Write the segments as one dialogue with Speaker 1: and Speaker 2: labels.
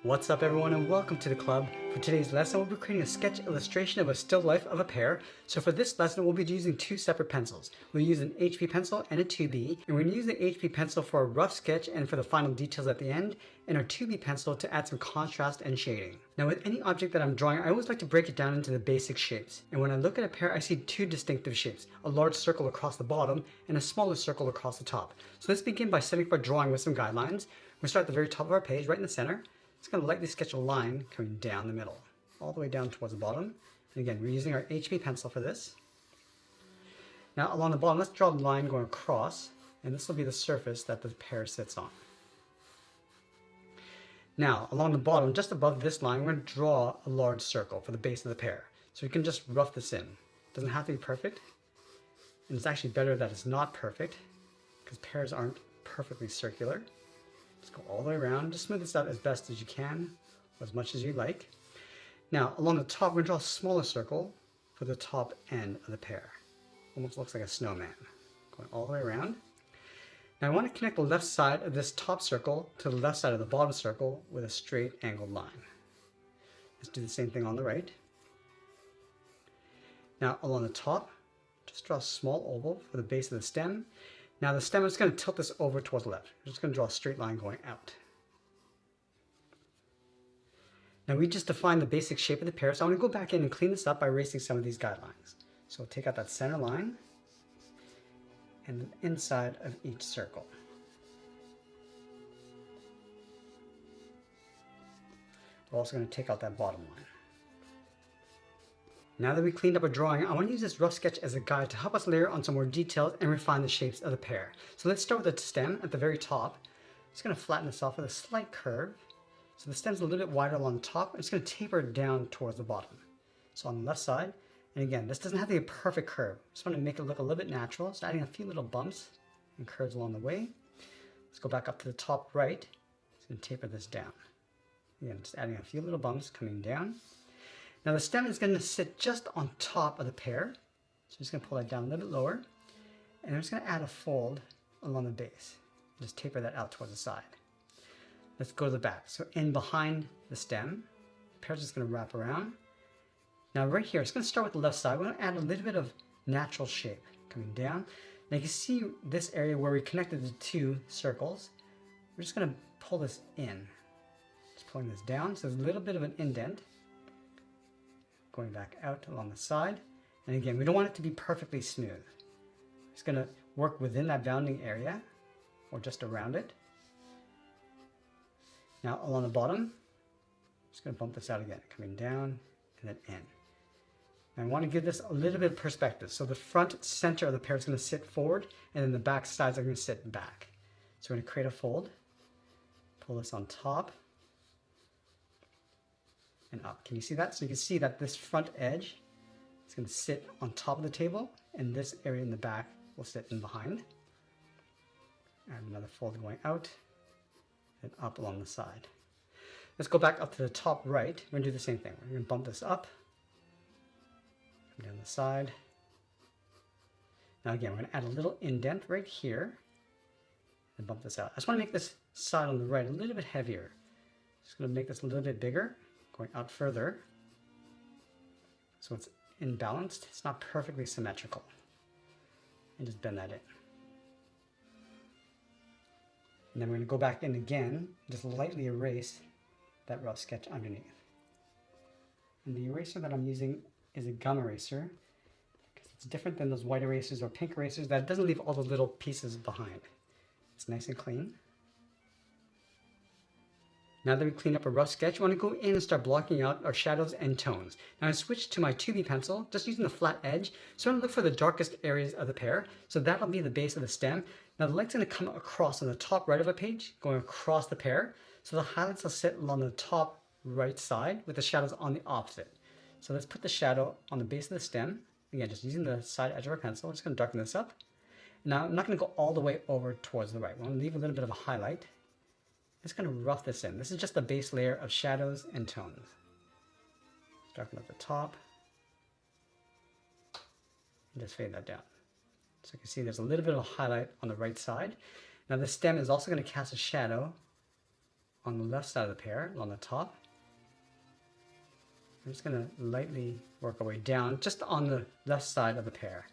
Speaker 1: What's up everyone and welcome to the club. For today's lesson we'll be creating a sketch illustration of a still life of a pear. So for this lesson we'll be using two separate pencils. We'll use an HB pencil and a 2B, and we're going to use the HB pencil for a rough sketch and for the final details at the end, and our 2B pencil to add some contrast and shading. Now with any object that I'm drawing, I always like to break it down into the basic shapes. And when I look at a pear I see two distinctive shapes, a large circle across the bottom and a smaller circle across the top. So let's begin by setting up our drawing with some guidelines. We'll start at the very top of our page, right in the center. Just going to lightly sketch a line coming down the middle, all the way down towards the bottom. And again, we're using our HB pencil for this. Now along the bottom, let's draw a line going across, and this will be the surface that the pear sits on. Now along the bottom, just above this line, we're going to draw a large circle for the base of the pear. So we can just rough this in. It doesn't have to be perfect, and it's actually better that it's not perfect, because pears aren't perfectly circular. Just go all the way around, just smooth this out as best as you can, or as much as you like. Now, along the top, we're going to draw a smaller circle for the top end of the pear. Almost looks like a snowman, going all the way around. Now, I want to connect the left side of this top circle to the left side of the bottom circle with a straight angled line. Let's do the same thing on the right. Now, along the top, just draw a small oval for the base of the stem. Now the stem, I'm just going to tilt this over towards the left. I'm just going to draw a straight line going out. Now we just defined the basic shape of the pear, so I'm going to go back in and clean this up by erasing some of these guidelines. So we'll take out that center line and the inside of each circle. We're also going to take out that bottom line. Now that we cleaned up our drawing, I want to use this rough sketch as a guide to help us layer on some more details and refine the shapes of the pear. So let's start with the stem at the very top. Just going to flatten this off with a slight curve. So the stem's a little bit wider along the top. I'm just going to taper it down towards the bottom. So on the left side, and again, this doesn't have to be a perfect curve. Just want to make it look a little bit natural. So adding a few little bumps and curves along the way. Let's go back up to the top right. Just going to taper this down. Again, just adding a few little bumps coming down. Now the stem is going to sit just on top of the pear. So I'm just going to pull that down a little bit lower. And I'm just going to add a fold along the base. Just taper that out towards the side. Let's go to the back. So in behind the stem, the pear's just going to wrap around. Now right here, it's going to start with the left side. We're going to add a little bit of natural shape coming down. Now you can see this area where we connected the two circles. We're just going to pull this in. Just pulling this down. So there's a little bit of an indent going back out along the side. And again, we don't want it to be perfectly smooth. It's going to work within that bounding area or just around it. Now along the bottom, just going to bump this out again, coming down and then in. And I want to give this a little bit of perspective. So the front center of the pear is going to sit forward, and then the back sides are going to sit back. So we're going to create a fold, pull this on top, and up. Can you see that? So you can see that this front edge is going to sit on top of the table, and this area in the back will sit in behind. And another fold going out and up along the side. Let's go back up to the top right. We're going to do the same thing. We're going to bump this up, come down the side. Now again, we're going to add a little indent right here and bump this out. I just want to make this side on the right a little bit heavier. Just going to make this a little bit bigger, going out further, so it's imbalanced. It's not perfectly symmetrical. And just bend that in. And then we're going to go back in again, just lightly erase that rough sketch underneath. And the eraser that I'm using is a gum eraser, because it's different than those white erasers or pink erasers that doesn't leave all the little pieces behind. It's nice and clean. Now that we cleaned up a rough sketch, we want to go in and start blocking out our shadows and tones. Now I switched to my 2B pencil, just using the flat edge. So I'm going to look for the darkest areas of the pear. So that'll be the base of the stem. Now the light's going to come across on the top right of a page, going across the pear. So the highlights will sit along the top right side with the shadows on the opposite. So let's put the shadow on the base of the stem. Again, just using the side edge of our pencil. I'm just going to darken this up. Now I'm not going to go all the way over towards the right. We're going to leave a little bit of a highlight. Just going to rough this in. This is just the base layer of shadows and tones. Darken up the top and just fade that down. So you can see there's a little bit of a highlight on the right side. Now the stem is also going to cast a shadow on the left side of the pear, along the top. I'm just going to lightly work our way down, just on the left side of the pear.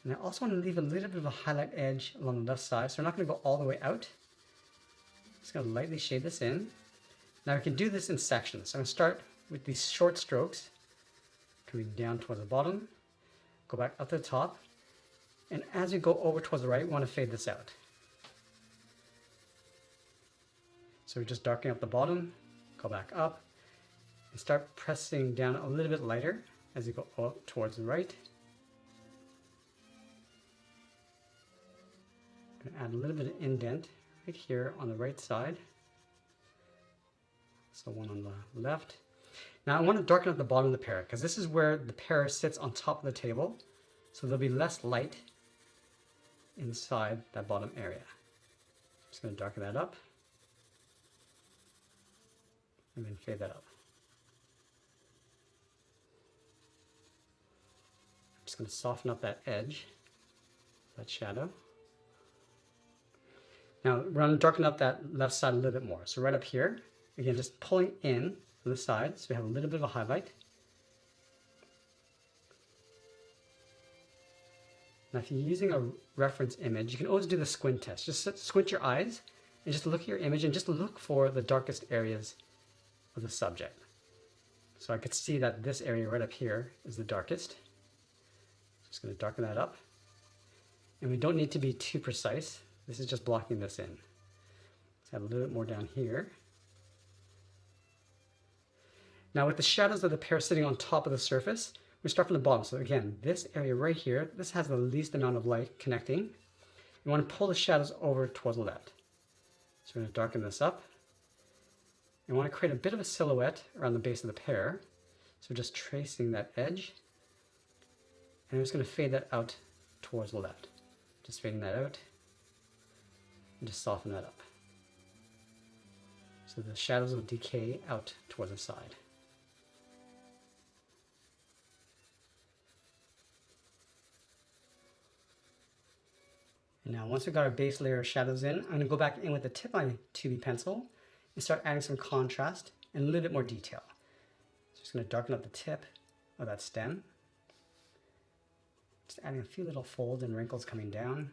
Speaker 1: And I also want to leave a little bit of a highlight edge along the left side, so we're not going to go all the way out. Just going to lightly shade this in. Now we can do this in sections. So I'm going to start with these short strokes, coming down towards the bottom, go back up to the top, and as we go over towards the right, we want to fade this out. So we're just darkening up the bottom, go back up, and start pressing down a little bit lighter as you go up towards the right. I'm going to add a little bit of indent right here on the right side. So one on the left. Now I want to darken up the bottom of the pear because this is where the pear sits on top of the table. So there'll be less light inside that bottom area. I'm just going to darken that up and then fade that up. I'm just going to soften up that edge, that shadow. Now we're going to darken up that left side a little bit more. So right up here, again, just pulling in from the side so we have a little bit of a highlight. Now if you're using a reference image, you can always do the squint test. Just squint your eyes and just look at your image and just look for the darkest areas of the subject. So I could see that this area right up here is the darkest. Just going to darken that up. And we don't need to be too precise. This is just blocking this in. Let's add a little bit more down here. Now with the shadows of the pear sitting on top of the surface, we start from the bottom. So again, this area right here, this has the least amount of light connecting. You want to pull the shadows over towards the left. So we're going to darken this up. You want to create a bit of a silhouette around the base of the pear. So just tracing that edge. And I'm just going to fade that out towards the left. Just fading that out. And just soften that up. So the shadows will decay out towards the side. And now once we've got our base layer of shadows in, I'm going to go back in with the tip of my 2B pencil and start adding some contrast and a little bit more detail. So just going to darken up the tip of that stem. Just adding a few little folds and wrinkles coming down.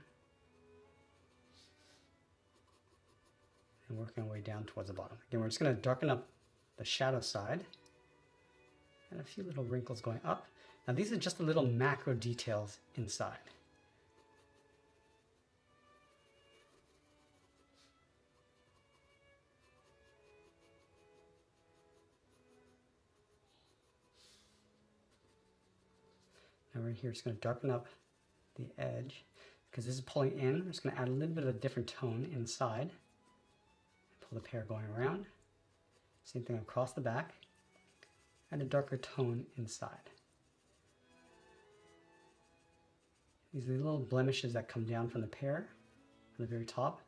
Speaker 1: And working our way down towards the bottom. Again, we're just going to darken up the shadow side and a few little wrinkles going up. Now these are just the little macro details inside. Now right here, just going to darken up the edge because this is pulling in. I'm just going to add a little bit of a different tone inside. Pull the pear going around. Same thing across the back. Add a darker tone inside. These are the little blemishes that come down from the pear, from the very top.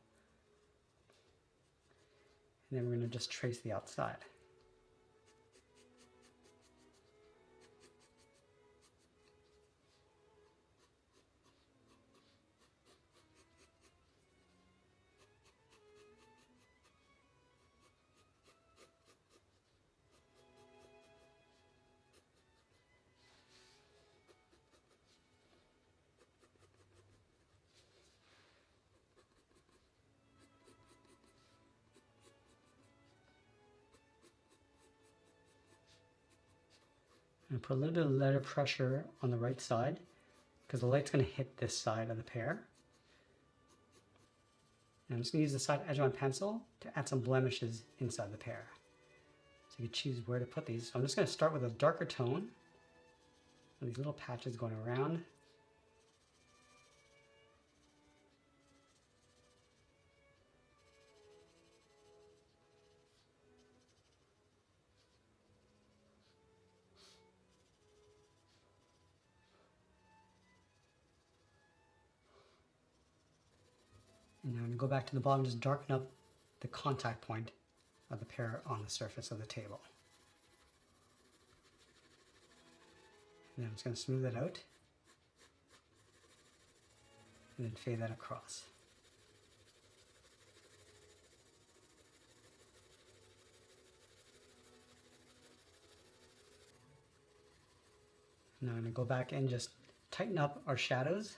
Speaker 1: And then we're going to just trace the outside. And put a little bit of letter pressure on the right side because the light's going to hit this side of the pear. And I'm just going to use the side edge of my pencil to add some blemishes inside the pear. So you can choose where to put these. So I'm just going to start with a darker tone. These little patches going around. And now I'm going to go back to the bottom, just darken up the contact point of the pear on the surface of the table. And I'm just going to smooth it out and then fade that across. Now I'm going to go back and just tighten up our shadows.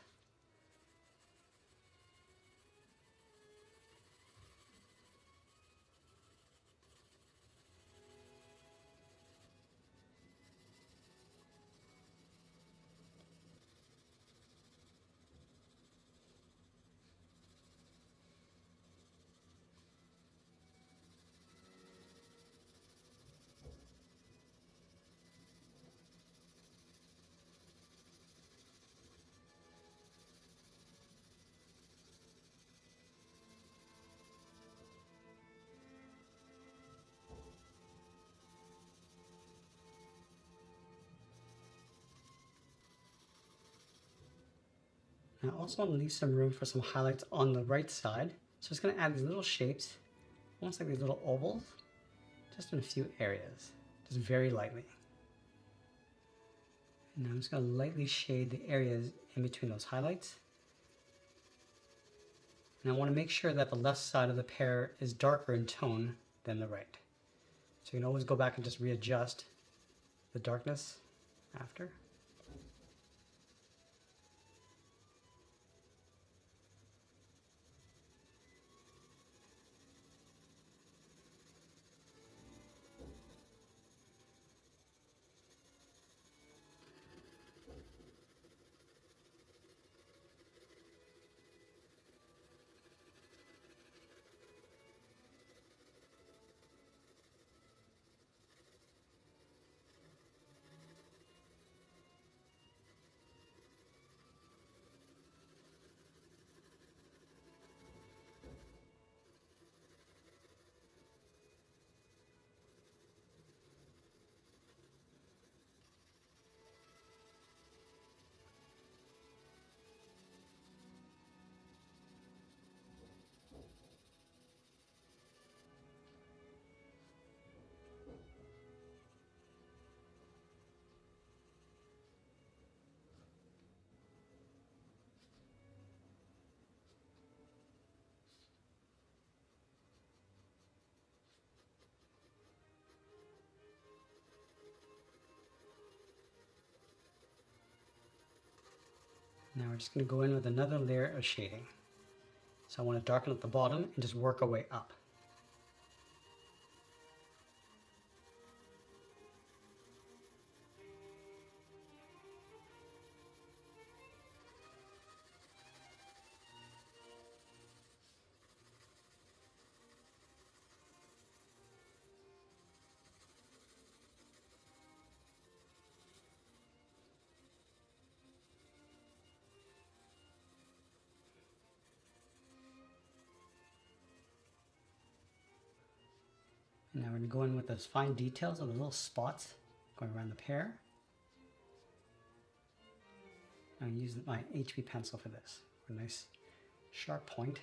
Speaker 1: Now I also want to leave some room for some highlights on the right side. So I'm just going to add these little shapes, almost like these little ovals, just in a few areas, just very lightly. And now I'm just going to lightly shade the areas in between those highlights. And I want to make sure that the left side of the pear is darker in tone than the right. So you can always go back and just readjust the darkness after. Now we're just going to go in with another layer of shading. So I want to darken up the bottom and just work our way up. Now we're going to go in with those fine details of the little spots going around the pear. I'm going to use my HB pencil for this, for a nice sharp point.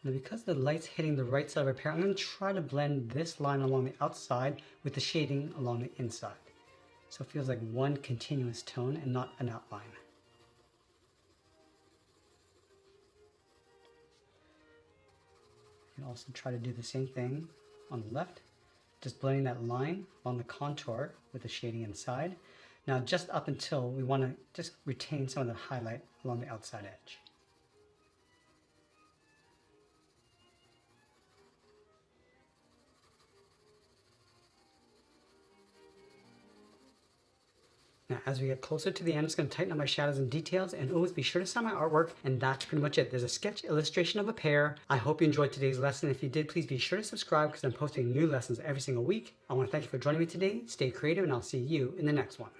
Speaker 1: Now because the light's hitting the right side of our pear, I'm going to try to blend this line along the outside with the shading along the inside. So it feels like one continuous tone and not an outline. You can also try to do the same thing on the left. Just blending that line along the contour with the shading inside. Now just up until we want to just retain some of the highlight along the outside edge. Now, as we get closer to the end, I'm just going to tighten up my shadows and details, and always be sure to sign my artwork, and that's pretty much it. There's a sketch illustration of a pear. I hope you enjoyed today's lesson. If you did, please be sure to subscribe because I'm posting new lessons every single week. I want to thank you for joining me today. Stay creative, and I'll see you in the next one.